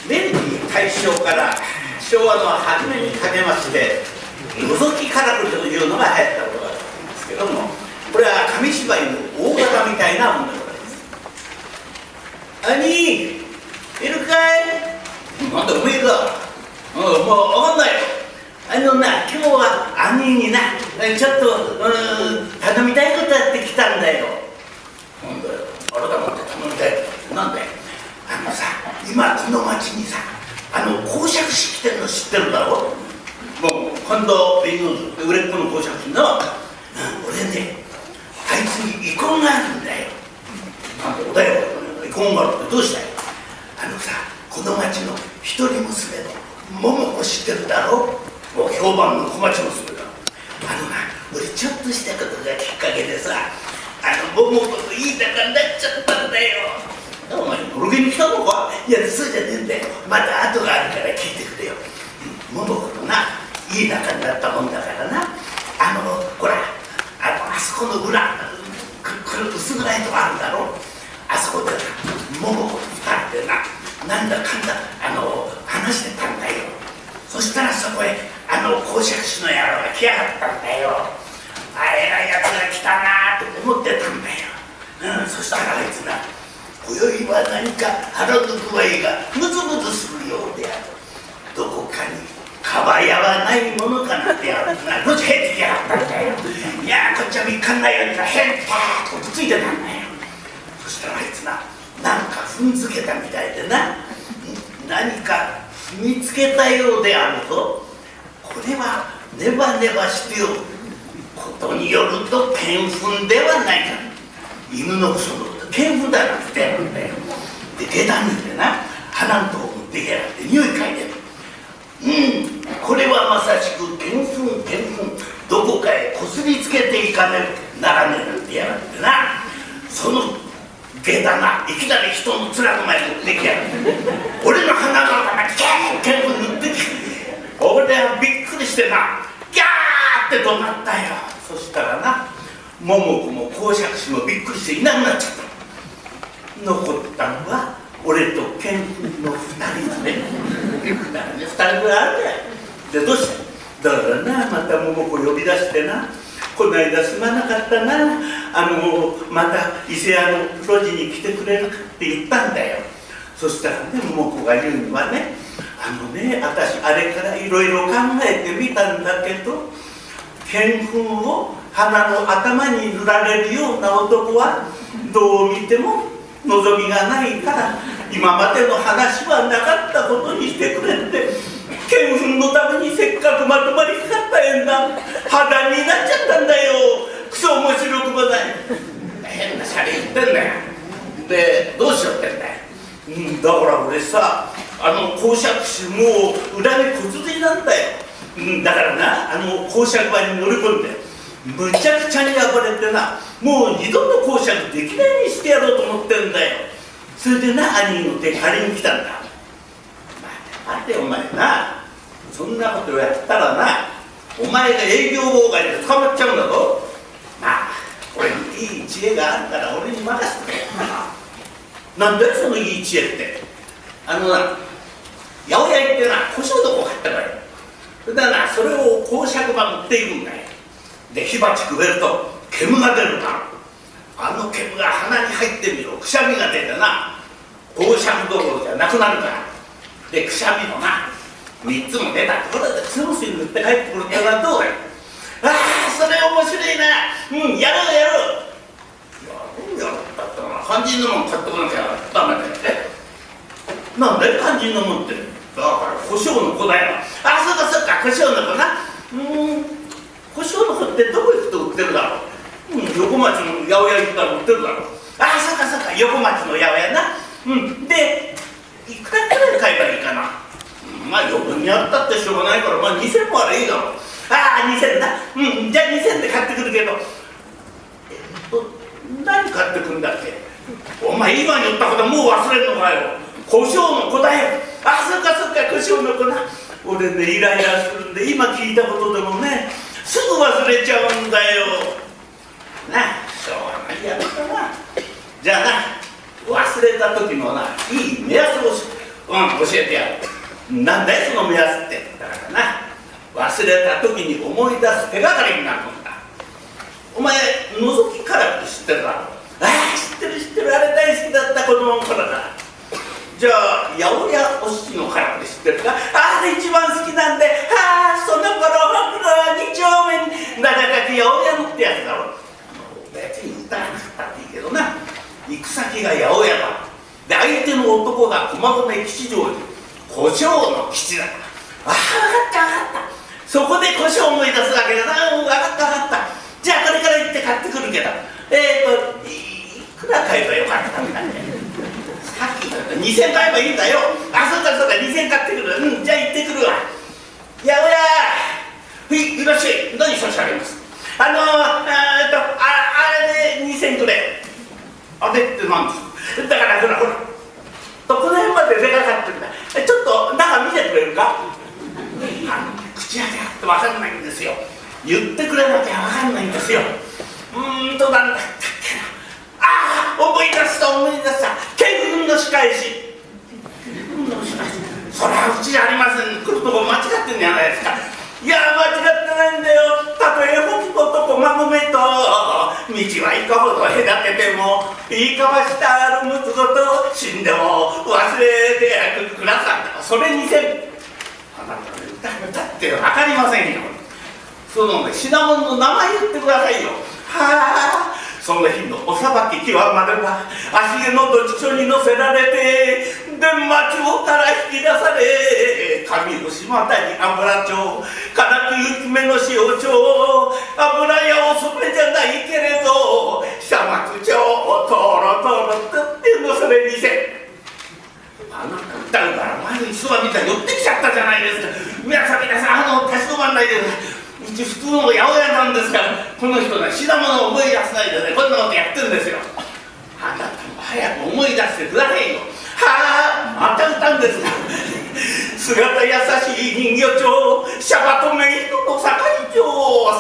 明治大正から昭和の初めにかけまして覗きからくりというのが流行ったことがあるんですけども、これは紙芝居の大型みたいなものでございます。兄いるかい。なんだおめえか。もう分かんないよ。今日は兄になちょっと頼みたいことあって来たんだよ。なんだよ改めて頼みたい。なんだよさ、今この町にさ講釈師来てるの知ってるだろ。もう神田売れっ子の講釈師な。俺ねあいつに遺恨があるんだよ。なんだおだよ遺恨があるってどうしたよ。さこの町の一人娘の桃子知ってるだろ。もう評判の小町娘だ。俺ちょっとしたことがきっかけでさ桃子といい仲になっちゃったんだよ。お前のろけに来たのか。いやそうじゃねえんだよ。また後があるから聞いてくれよ。桃子とないい仲になったもんだからな。ほらあそこの裏薄暗いとこあるだろ。あそこで桃子と二人でなんだかんだ話してたんだよ。そしたらそこへ講釈師の野郎が来やがったんだよ。偉いやつが来たなと思ってたんだよ。そしたらあいつ今宵は何か腹の具合がムズムズするようである。どこかにかばやはないものかなってやるこっちへってきやがったんだよ。いやこっちはみかんないようにへんたーっとくっついてたんだよ。そしたらあいつなんか踏んづけたみたいで何か踏みつけたようであるぞ。これはネバネバしておることによると剣憤ではないか。犬のその剣憤だなんてやるんだよ。で下段にで鼻のとこ持ってきやがって匂い嗅いでる。これはまさしく剣憤どこかへこすりつけていかねばならねえなんてやがってその下段がいきなり人の面の前に持ってきやがって俺の鼻の中に剣憤塗ってきて俺はびっくりしてギャーって怒鳴ったよ。そしたら桃子も講釈師もびっくりしていなくなっちゃった。残ったのは俺と剣憤の2人だね。2人ぐらいあるんだよ。でどうしただからまた桃子呼び出してこの間すまなかったまた伊勢屋の路地に来てくれるかって言ったんだよ。そしたら桃子が言うには私あれからいろいろ考えてみたんだけど剣憤を鼻の頭に塗られるような男はどう見ても望みがないから今までの話はなかったことにしてくれって剣憤のためにせっかくまとまりかかった縁が破談になっちゃったんだよ。クソ面白くもない変なシャレ言ってんだよ。でどうしようってんだよ。だから俺さ講釈師もう裏に小続きなんだよ。だから講釈場に乗り込んでむちゃくちゃに暴れてもう二度と講釈できないようにしてやろうと思ってんだよ。それで兄の手借りに来たんだ。待てお前そんなことやったらお前が営業妨害で捕まっちゃうんだぞ。俺にいい知恵があるから俺に任せてくれ。なんだよそのいい知恵って。八百屋行って胡椒床買ったからよ。だからそれを講釈場持っていくんだよ。で火鉢くべると煙が出る煙が鼻に入ってみろくしゃみが出て講釈どころじゃなくなるから。でくしゃみの3つも出たところでスースー塗って帰ってくるってのはどうだよ。それ面白いやろうだったら肝心のもん買ってこなきゃダメだよ。なんだよ肝心のもんって。だから胡椒の子だよ。そうか胡椒の子胡椒の子ってどこ行くと売ってるだろう。横町の八百屋行ったら売ってるだろう。そうか横町の八百屋でいくらくらい買えばいいか余分にあったってしょうがないから2000もあれいいだろう。2000だ。じゃあ2000で買ってくるけど何買ってくるんだっけ。お前今言ったこともう忘れるのかよ。胡椒の子だよ。そうか胡椒の子俺イライラするんで今聞いたことでもすぐ忘れちゃうんだよ。しょうがないやるかな。じゃあな、忘れた時のないい目安を教えてやる。なんだよその目安って。だからな、忘れた時に思い出す手がかりになるんだ。お前覗きからって知ってるだろ。ああ知ってる知ってる、あれ大好きだった子供の頃だ。じゃあ八百屋お七のからって知ってるか。あれ一番好きなんで、ああその頃僕ら2丁目に名高き八百屋のってやつだろ。別に歌わなかったっていいけどな、行く先が八百屋だ。で相手の男が駒込吉祥寺胡椒の吉だ。ああ分かった分かった。そこで胡椒を思い出すわけだな。分かった分かった。じゃあこれから行って買ってくるけど、いくら買えばよかったんだね。さっき言った2000買えばいいんだよ。あ、そうかそうか、2000買ってくる。じゃあ行ってくるわ。八百屋、いらっしゃい。何差し上げます。あれで2000くれ。あれって何ですか。だからほらほら、この辺まで出かかってるんだ。ちょっと中見てくれるか。口当てあって分かんないんですよ。言ってくれなきゃ分かんないんですよ。なんだったっけな。ああ思い出した思い出した。慶軍の仕返し。それはうちじゃありません。来るとこ間違ってんじゃないですか。いや間違ってないんだよ。たとえほきこと駒込と道はいかほど隔てても言い交わしたあるむつごと死んでも忘れてくださった。それにせん。あなたね歌って分かりませんよ。そのね品物の名前言ってくださいよ。はあその日のおさばき極まれば足毛の土地所に乗せられて伝馬町から引き出され上牛股に油町金久雪目の塩町油屋おそめじゃないけれど久松町とろとろっていうのそれにせあなた歌うから前にそばみたいに寄ってきちゃったじゃないですか。皆さん立ち止まんないでください。うち普通の八百屋なんですから、この人ね品物を思い出せないでねこんなことやってるんですよ。あなたも早く思い出してくださいよ。はあまた歌うんですか。姿優しい人魚町シャバとメイドの境町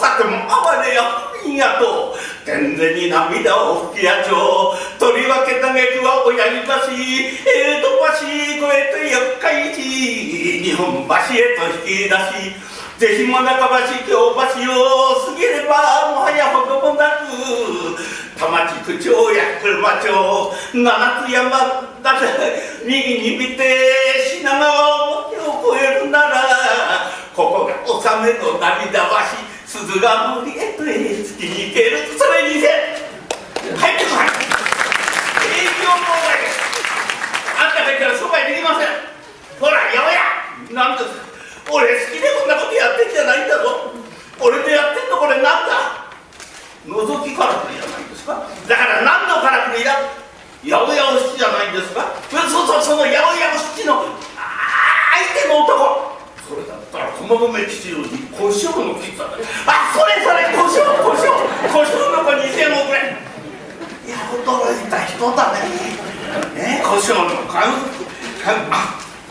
さても哀れやんやと天然に涙を吹きやちょとりわけ嘆くは親に橋江戸橋越えて四日市日本橋へと引き出しぜひも中橋京橋を過ぎればもはやほどもなく多摩地区町や車町七津山だ右に見て品川表を越えるならここが納めの涙橋鈴ヶ森へと月に行ける。それにせ入ってこい。営業妨害です。あんたがいたら商売できません。ほら八百屋なんですか。俺好きでこんなことやってきてないんだぞ。俺でやってんのこれなんだ。覗きからくりじゃないですか。だから何のからくりだ。八百屋お七じゃないんですか。そうそうその八百屋お七の相手の男。それだったら駒込吉祥寺胡椒の吉だ。あそれそれ胡椒の子2000億くれ。いや驚いた人だね。胡椒のあ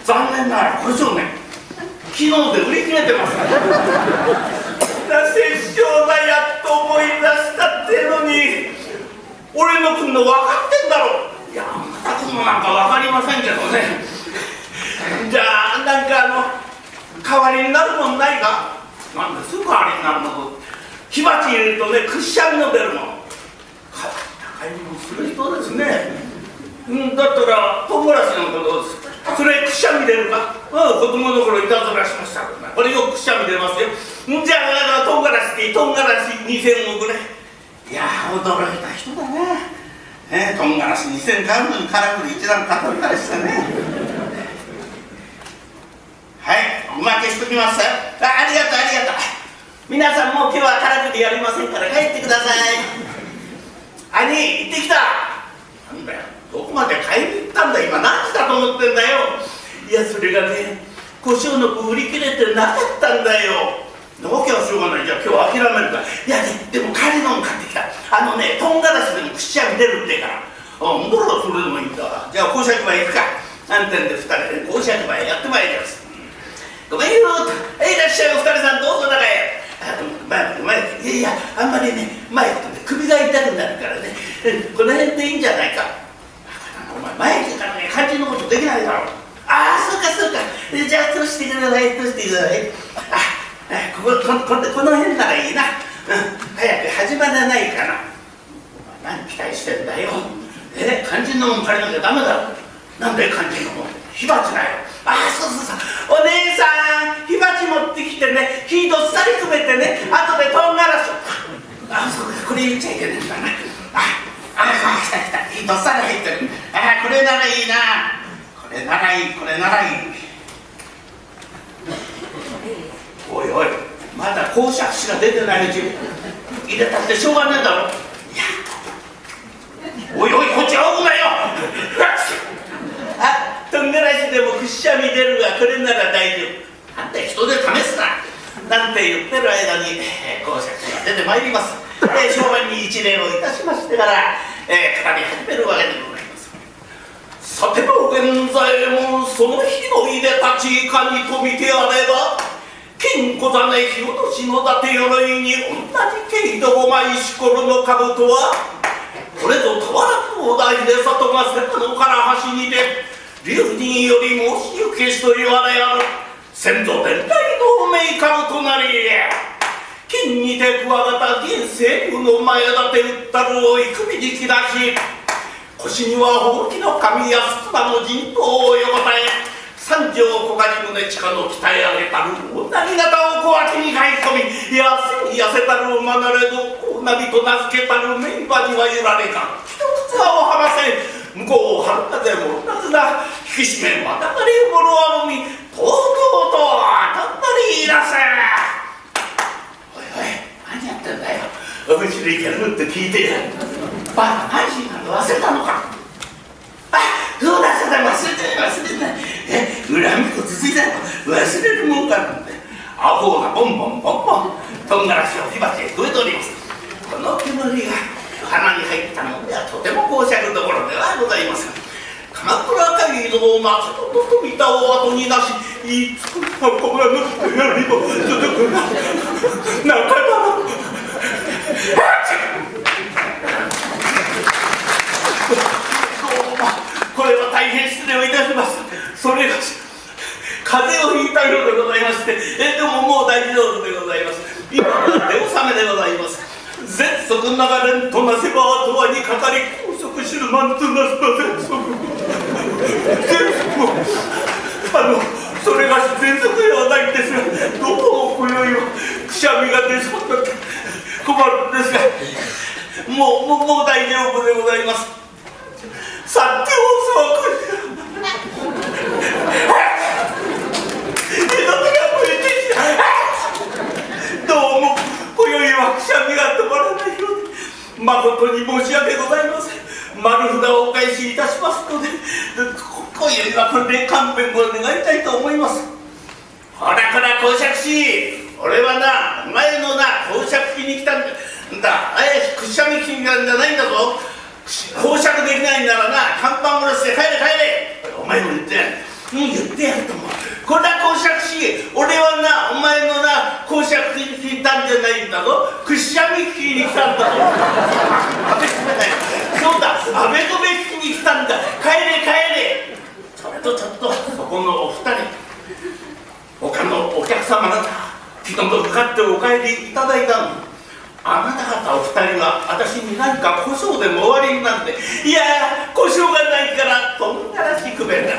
残念ながら胡椒ね昨日で売り切れてます。殺生だやっと思い出したってのに俺の来んの分かってんだろ。いやあんた来んのなんか分かりませんけどね。じゃあなんか代わりになるもんないか。なんです代わりになるの。火鉢入れるとねくっしゃみの出るの。変わった買い物する人ですね。だったら唐辛子のことです。それくしゃみ出るか。子供の頃いたずらしました。これよくくしゃみ出ますよ。じゃあ唐辛子って唐辛子2000億ぐらい。いや驚いた人だね。唐辛子2000買うのにカラフル一段買ったりしたね。はいおまけしときますよ。ありがとうありがとう。皆さんも今日はカラフルやりませんから帰ってください。兄行ってきた。なんだよどこまで買いに行ったんだ。今何時だと思ってんだよ。いやそれがね胡椒の子売り切れてなかったんだよ。なわけはしょうがない。じゃあ今日は諦めるか。いやねでも帰りのも買ってきた。唐辛子でもくしゃみ出るってからだからそれでもいいんだ。じゃあ公爵場へ行くか。なんてんで2人で公爵場へやってまいります。ごめんよいらっしゃいお二人さんどうぞ中へ。いやいや、あんまりね、前行くとね、首が痛くなるからね、この辺でいいんじゃないか。お前、前行くからね、肝心のことできないだろう。ああ、そうかそうか。じゃあ、通してください、通してください。この辺ならいいな。早く始まらないかな。何期待してんだよ。肝心のもん借りなきゃダメだろ。なんで肝心のもん、火鉢だよ。ああ、そうそうそう。お姉さん、火鉢持ってきてね、火どっさりくべてね、後で唐辛子。ああ、そうか、これ言っちゃいけないんだな。来た来た、火どっさり入ってる。これならいいな。これならいい、これならいい。おいおい、まだ講釈師が出てないうち入れたってしょうがねえだろ。いや、おいおい、こっち仰ぐなよ。唐辛子でもくっしゃみ出るが、これなら大丈夫。あんた人で試すな。なんて言ってる間に講釈師が出てまいります。商売に一礼をいたしましてから、語り始めるわけでございます。さても現在もその日のいで立ちいかにと見てあれば、金小種火落としの伊達鎧に同じ毛糸5枚しころの兜は、これぞ俵灯台で里が瀬戸のから端にて、龍神より申し受けしと言われある。先祖伝来同盟兜なり、金にてクワガタ銀西部の前立て打ったるを幾びにき出し、腰にはほうきの神や福田の陣頭を横たえ、三条小狩宗近の鍛え上げたる大波型を小脇に買い込み、痩せたる馬なれど大波と名付けたる名馬には揺られか一つ葉をはませ、向こう春風も同じだ引き締めまたがりもろあみ、とうとうと当たったりいらせ。おいおい、何やってんだよ。面白いからって聞いてやる。安心なの忘れたのか。そうだそうだ、忘れてない。恨みと続いたの忘れるもんかなんて。アホがボンボンボンボン唐辛子を火鉢へ増えております。この煙が鼻に入ったのではとても講釈どころではございますが、鎌倉街道の松本富田を後に出し、いつかこがのやりも続くな何回もこれは大変失礼をいたします。それが風邪をひいたようでございまして、でももう大丈夫でございます。今は出納めでございます。全速流れんとなせば後はにかかり、高速知るマンとなすば全速それがし全速ではないんですが、どうも今宵はくしゃみが出そうだって困るんですが、もう大丈夫でございます。さておそこどうも今宵はくしゃみが止まらないようで誠に申し訳ございません。丸札をお返しいたしますので、今宵はこれで勘弁を願いたいと思います。ほらこら講釈師、俺はな、お前のな講釈機に来たんだ。くしゃみ気になるんじゃないんだぞ。講釈できないんならな、看板下ろして帰れ帰れ。お前も言ってやる。言ってやると思う。これだ講釈師、俺はな、お前のな講釈に来たんじゃないんだぞ。くしゃみ聞きに来たんだぞ。そうだ、あべこべ聞きに来たんだ。帰れ帰れ。ちょっとそこのお二人、他のお客様方、昨日とかかってお帰りいただいたの。あなた方お二人は私に何か胡椒でもおありになって、いや胡椒がないから唐辛子くべんだ。